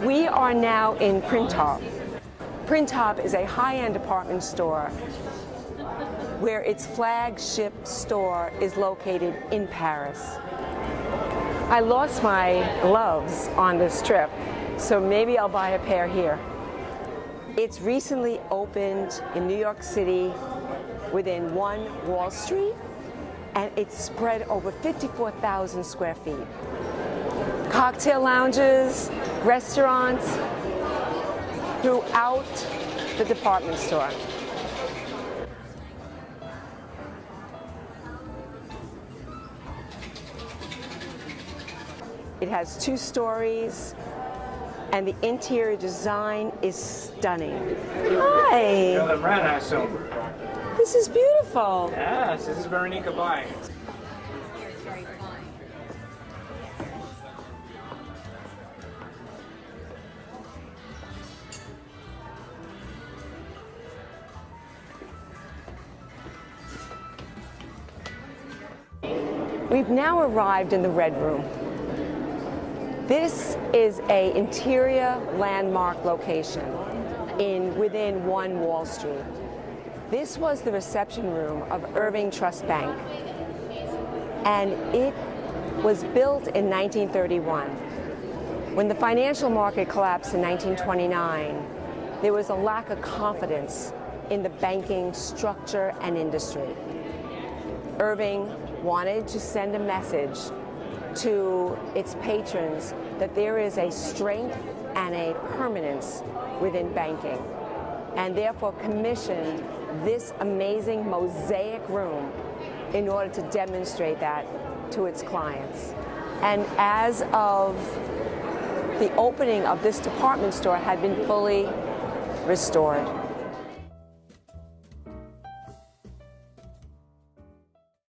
We are now in Printemps. Printemps is a high-end department store where its flagship store is located in Paris. I lost my gloves on this trip, so maybe I'll buy a pair here. It's recently opened in New York City within One Wall Street, and it's spread over 54,000 square feet. Cocktail lounges, restaurants throughout the department store. It has 2 stories, and the interior design is stunning. Hi! You're the brand, I assume. This is beautiful. Yes, this is Veronica Bai. We've now arrived in the Red Room. This is an interior landmark location within One Wall Street. This was the reception room of Irving Trust Bank, and it was built in 1931. When the financial market collapsed in 1929, there was a lack of confidence in the banking structure and industry. Irving wanted to send a message to its patrons that there is a strength and a permanence within banking, and therefore commissioned this amazing mosaic room in order to demonstrate that to its clients. And as of the opening of this department store had been fully restored.